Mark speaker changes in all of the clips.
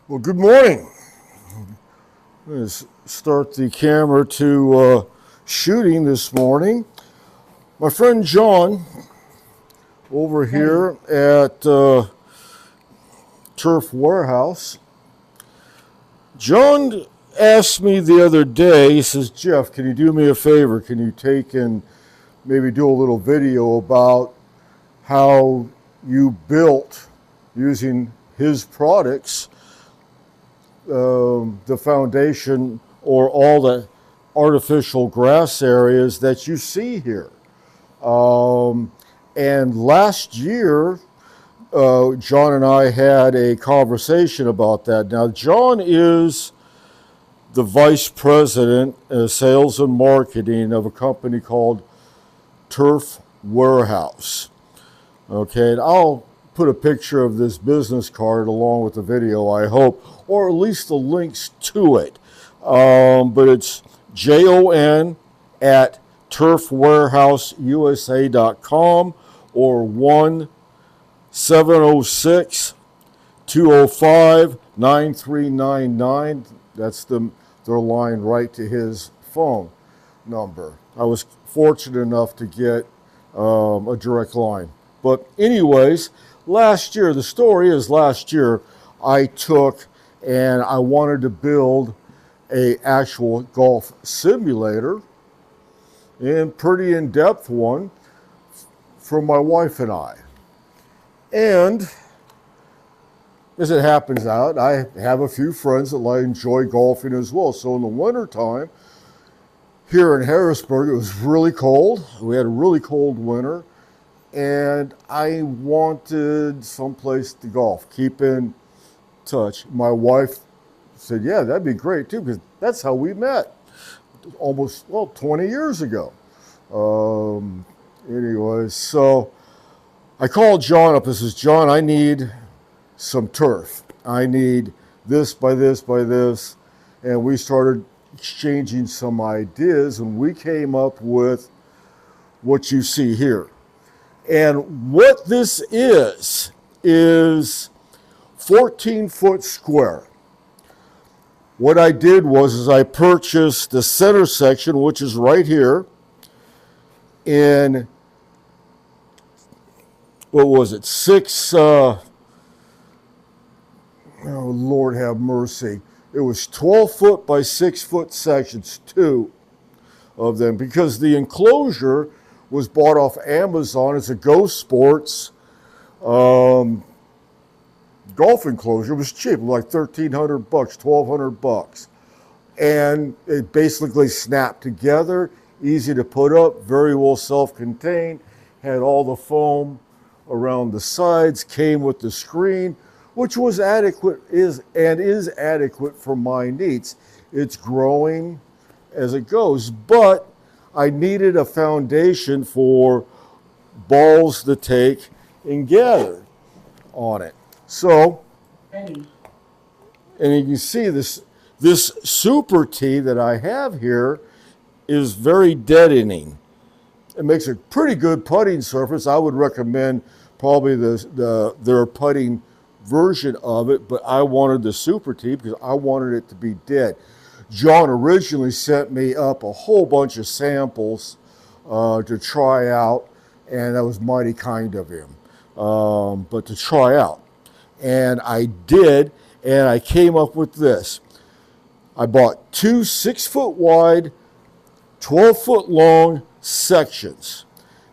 Speaker 1: Well, good morning. I'm going to start the camera to shooting this morning. My friend John over here at Turf Warehouse. John asked me the other day, he says, Jeff, can you do me a favor? Can you take and maybe do a little video about how you built using his products the foundation or all the artificial grass areas that you see here. And last year, John and I had a conversation about that. Now, John is the vice president of sales and marketing of a company called Turf Warehouse. Okay, and I'll put a picture of this business card along with the video, I hope, or at least the links to it. But it's JON at turfwarehouseusa.com or 1-706-205-9399. That's their line right to his phone number. I was fortunate enough to get a direct line. But anyways, last year, the story is last year, I took and I wanted to build a actual golf simulator, and pretty in-depth one for my wife and I. And as it happens out, I have a few friends that enjoy golfing as well. So in the wintertime, here in Harrisburg, it was really cold. We had a really cold winter. And I wanted someplace to golf, keep in touch. My wife said, yeah, that'd be great too, because that's how we met almost, 20 years ago. Anyways, so I called John up and says, John, I need some turf. I need this by this by this. And we started exchanging some ideas, and we came up with what you see here. And what this is 14 foot square. What I did was I purchased the center section, which is right here, in, what was it, oh Lord have mercy. It was 12 foot by 6 foot sections, two of them, because the enclosure was bought off Amazon. It's a Go Sports golf enclosure. It was cheap, like $1,300, $1,200. And it basically snapped together, easy to put up, very well self-contained, had all the foam around the sides, came with the screen, which was adequate, is adequate for my needs. It's growing as it goes, but I needed a foundation for balls to take and gather on it. So, and you can see this super tee that I have here is very deadening. It makes a pretty good putting surface. I would recommend probably their putting version of it, but I wanted the super tee because I wanted it to be dead. John originally sent me up a whole bunch of samples to try out, and that was mighty kind of him, but to try out. And I did, and I came up with this. I bought two 6 foot wide, 12 foot long sections.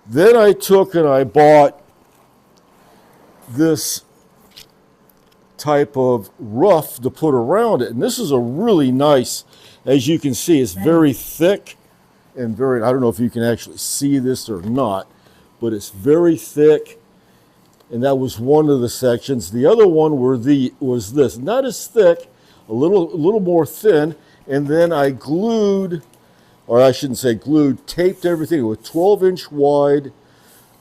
Speaker 1: Then I took and I bought this type of rough to put around it. And this is a really nice, as you can see, it's very thick and very, I don't know if you can actually see this or not, but it's very thick. And that was one of the sections. The other one was this, not as thick, a little more thin. And then I glued, or I shouldn't say glued, taped everything with 12-inch wide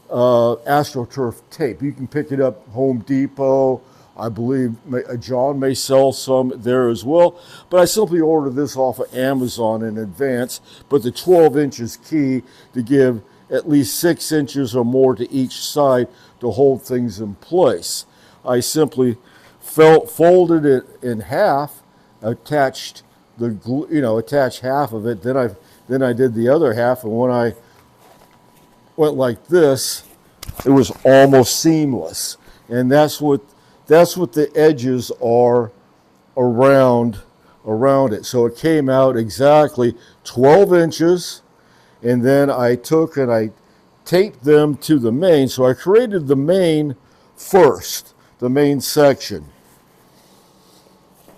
Speaker 1: AstroTurf tape. You can pick it up Home Depot. I believe John may sell some there as well, but I simply ordered this off of Amazon in advance. But the 12 inches key to give at least 6 inches or more to each side to hold things in place. I simply folded it in half, attached the glue, attached half of it. Then I did the other half, and when I went like this, it was almost seamless. And that's what the edges are around it. So it came out exactly 12 inches, and then I took and I taped them to the main. So I created the main first, the main section.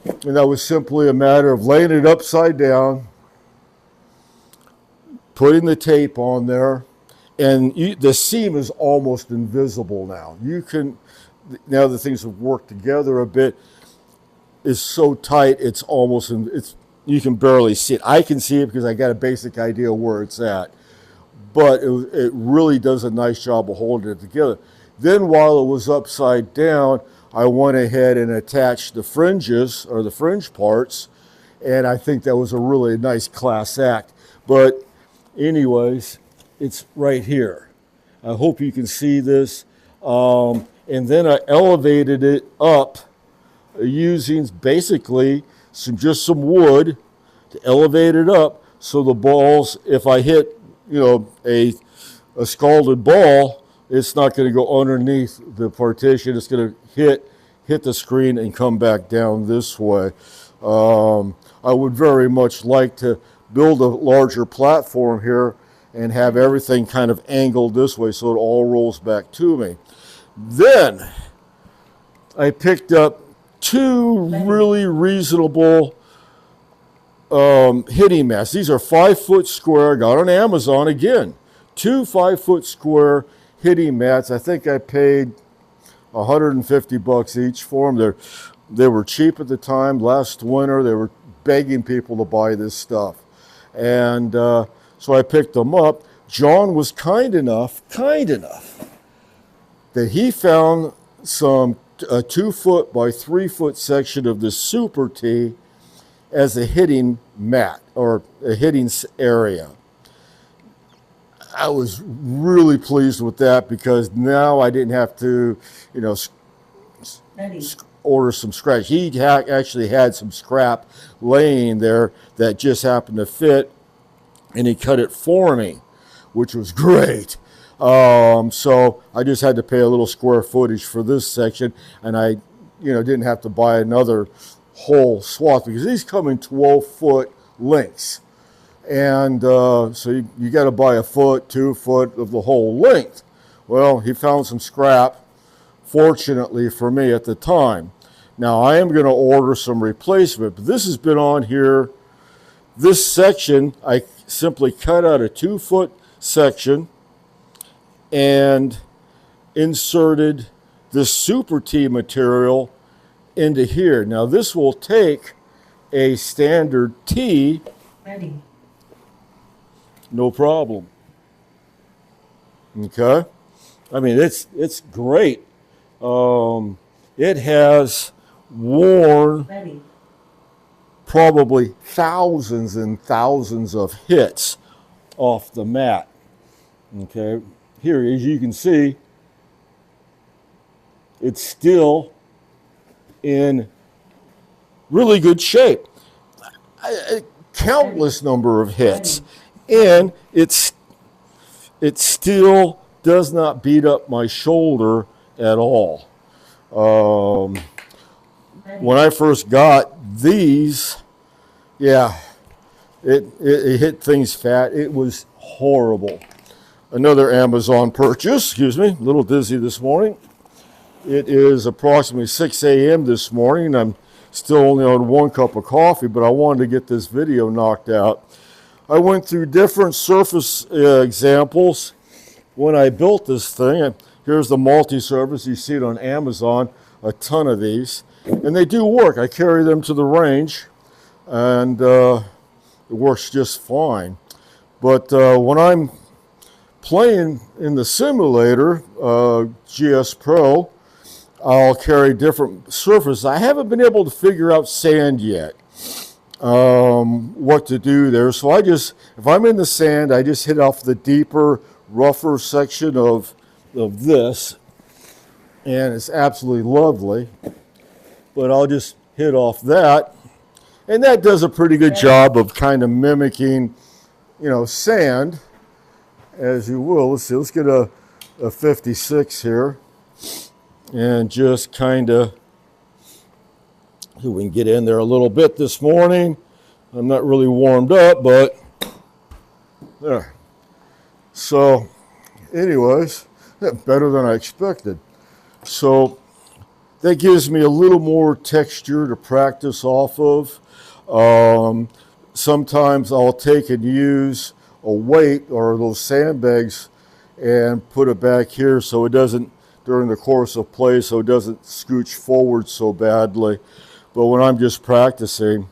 Speaker 1: And that was simply a matter of laying it upside down, putting the tape on there, and the seam is almost invisible now. Now that things have worked together a bit, is so tight it's almost you can barely see it. I can see it because I got a basic idea of where it's at, but it really does a nice job of holding it together. Then while it was upside down, I went ahead and attached the fringes, or the fringe parts, and I think that was a really nice class act. But anyways, it's right here. I hope you can see this. And then I elevated it up using basically just some wood to elevate it up, so the balls, if I hit a scalded ball, it's not going to go underneath the partition. It's going to hit the screen and come back down this way. I would very much like to build a larger platform here and have everything kind of angled this way so it all rolls back to me. Then I picked up two really reasonable hitting mats. These are 5 foot square. I got on Amazon again. 2 5 foot square hitting mats. I think I paid $150 each for them. They were cheap at the time. Last winter, they were begging people to buy this stuff. And so I picked them up. John was kind enough that he found a 2 foot by 3 foot section of the Super T as a hitting mat, or a hitting area. I was really pleased with that, because now I didn't have to, order some scratch. He actually had some scrap laying there that just happened to fit, and he cut it for me, which was great. So I just had to pay a little square footage for this section, and I, didn't have to buy another whole swath, because these come in 12-foot lengths. And so you got to buy a foot, 2 foot of the whole length. Well, he found some scrap, fortunately for me at the time. Now I am going to order some replacement, but this has been on here. This section, I simply cut out a 2 foot section and inserted this Super T material into here. Now this will take a standard T.
Speaker 2: Ready.
Speaker 1: No problem. Okay. I mean, it's great. It has worn probably thousands and thousands of hits off the mat. Okay. Here, as you can see, it's still in really good shape. A countless number of hits. And it still does not beat up my shoulder at all. When I first got these, yeah, it hit things fat. It was horrible. Another Amazon purchase, excuse me, a little dizzy this morning. It is approximately 6 a.m. this morning. I'm still only on 1 cup of coffee, but I wanted to get this video knocked out. I went through different surface examples when I built this thing. Here's the multi-surface. You see it on Amazon, a ton of these. And they do work. I carry them to the range, and it works just fine. But when I'm playing in the simulator, GS Pro, I'll carry different surfaces. I haven't been able to figure out sand yet. What to do there. So if I'm in the sand, I just hit off the deeper, rougher section of this, and it's absolutely lovely. but I'll just hit off that. And that does a pretty good job of kind of mimicking, sand, as you will. Let's see, let's get a 56 here and just kind of, we can get in there a little bit this morning. I'm not really warmed up, but there. So anyways, better than I expected. So that gives me a little more texture to practice off of. Sometimes I'll take and use a weight or those sandbags and put it back here so it doesn't, during the course of play, so it doesn't scooch forward so badly. But when I'm just practicing,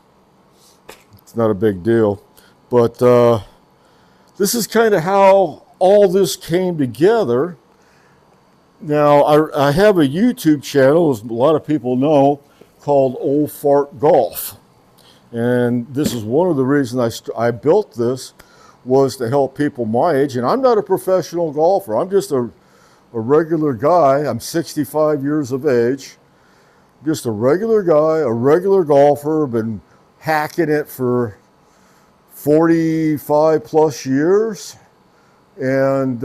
Speaker 1: it's not a big deal. But this is kind of how all this came together. Now, I have a YouTube channel, as a lot of people know, called Old Fart Golf. And this is one of the reasons I built this, was to help people my age. And I'm not a professional golfer. I'm just a regular guy. I'm 65 years of age. Just a regular guy, a regular golfer. Been hacking it for 45 plus years. And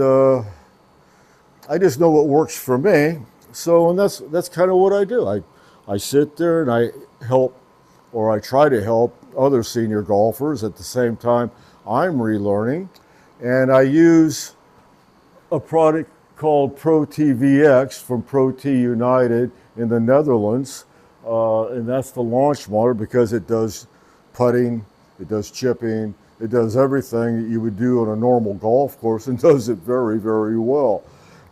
Speaker 1: I just know what works for me. So, and that's kind of what I do. I sit there and I help, or I try to help other senior golfers at the same time I'm relearning. And I use a product called Pro TVX from Pro T United in the Netherlands. And that's the launch model because it does putting, it does chipping, it does everything that you would do on a normal golf course, and does it very, very well.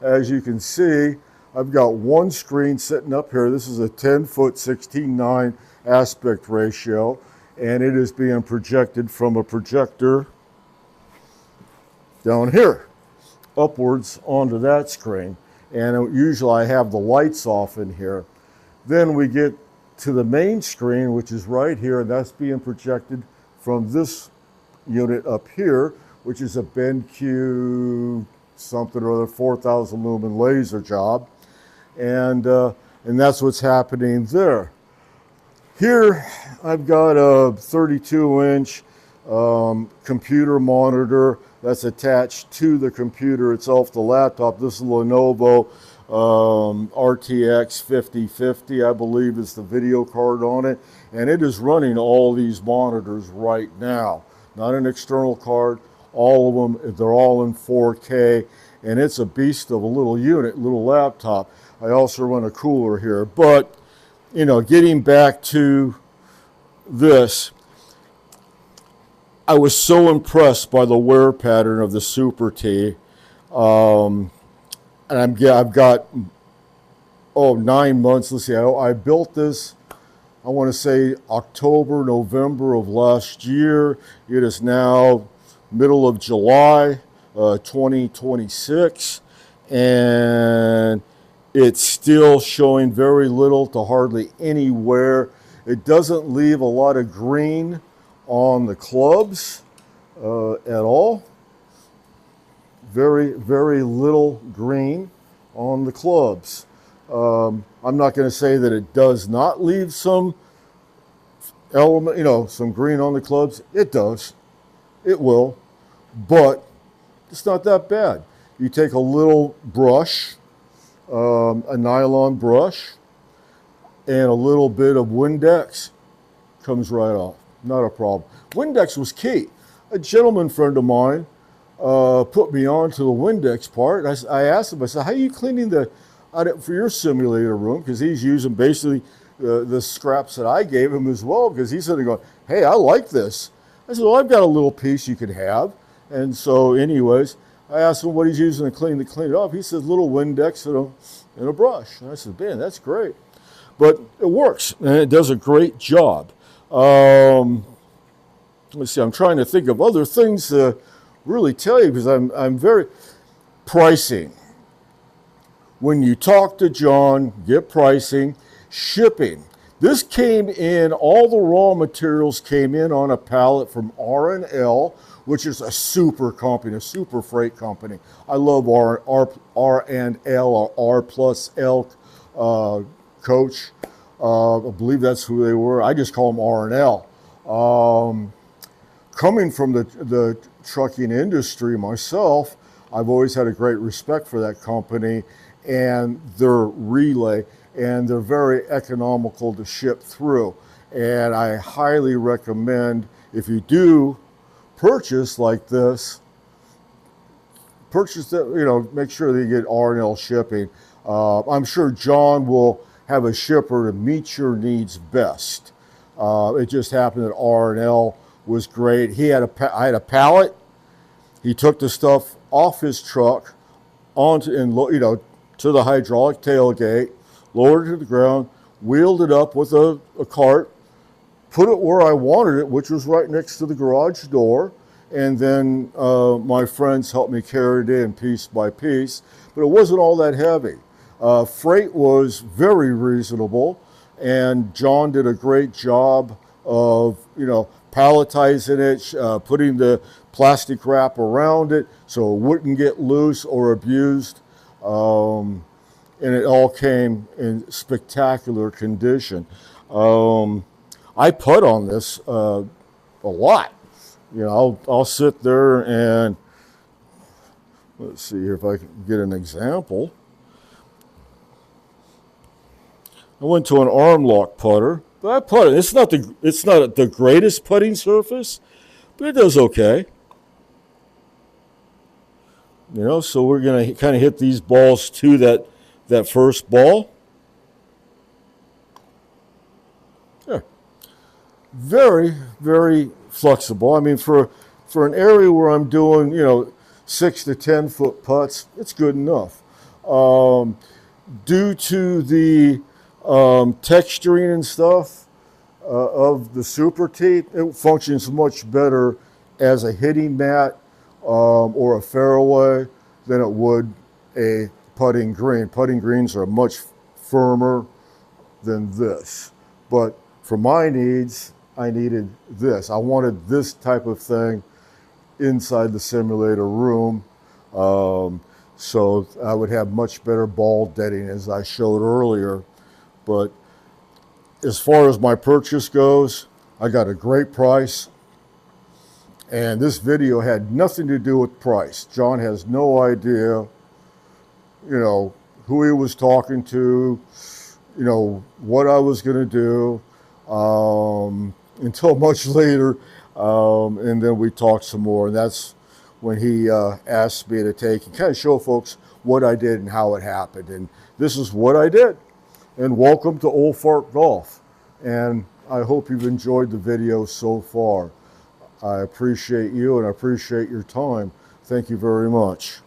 Speaker 1: As you can see, I've got one screen sitting up here. This is a 10-foot 16:9 aspect ratio, and it is being projected from a projector down here upwards onto that screen. And usually I have the lights off in here. Then we get to the main screen, which is right here, and that's being projected from this unit up here, which is a BenQ something or other 4,000 lumen laser job. And that's what's happening there. Here I've got a 32-inch computer monitor that's attached to the computer itself, the laptop. This is Lenovo RTX 5050, I believe is the video card on it. And it is running all these monitors right now. Not an external card, all of them, they're all in 4K. And it's a beast of a little unit, little laptop. I also run a cooler here. But, getting back to this, I was so impressed by the wear pattern of the Super T. And I've got, 9 months. Let's see, I built this, I want to say October, November of last year. It is now middle of July 2026. And it's still showing very little to hardly any wear. It doesn't leave a lot of green on the clubs at all. Very, very little green on the clubs. I'm not going to say that it does not leave some element, some green on the clubs. It does. It will. But it's not that bad. You take a little brush, a nylon brush, and a little bit of Windex, comes right off. Not a problem. Windex was key. A gentleman friend of mine put me on to the Windex part. I asked him, I said, how are you cleaning for your simulator room? Because he's using basically the scraps that I gave him as well, because he's sitting going, hey, I like this. I said, well, I've got a little piece you could have. And so anyways, I asked him what he's using to clean it up. He says, little Windex and a brush. And I said, man, that's great. But it works, and it does a great job. Let's see, I'm trying to think of other things to really tell you, because I'm very pricing. When you talk to John, get pricing. Shipping. This came in, all the raw materials came in on a pallet from R&L, which is a super company, a super freight company. I love R&L or R plus L coach. I believe that's who they were. I just call them R&L. Coming from the trucking industry myself, I've always had a great respect for that company and their relay, and they're very economical to ship through. And I highly recommend, if you do purchase like this, purchase that, make sure that you get R&L shipping. I'm sure John will have a shipper to meet your needs best. It just happened that R&L was great. I had a pallet. He took the stuff off his truck onto, and to the hydraulic tailgate, lowered it to the ground, wheeled it up with a cart, put it where I wanted it, which was right next to the garage door. And then my friends helped me carry it in piece by piece, but it wasn't all that heavy. Freight was very reasonable, and John did a great job of, palletizing it, putting the plastic wrap around it so it wouldn't get loose or abused. And it all came in spectacular condition. I put on this a lot. I'll sit there and let's see here if I can get an example. I went to an arm lock putter, but I putted. It's not the greatest putting surface, but it does okay. So we're gonna kind of hit these balls to that first ball. Yeah. Very, very flexible. I mean, for an area where I'm doing, 6 to 10 foot putts, it's good enough. Due to the texturing and stuff of the super tee, it functions much better as a hitting mat or a fairway than it would a putting green. Putting greens are much firmer than this. But for my needs, I needed this. I wanted this type of thing inside the simulator room. So I would have much better ball deading, as I showed earlier. But as far as my purchase goes, I got a great price. And this video had nothing to do with price. John has no idea, who he was talking to, what I was going to do, until much later. And then we talked some more. And that's when he asked me to take and kind of show folks what I did and how it happened. And this is what I did. And welcome to Old Fart Golf. And I hope you've enjoyed the video so far. I appreciate you and I appreciate your time. Thank you very much.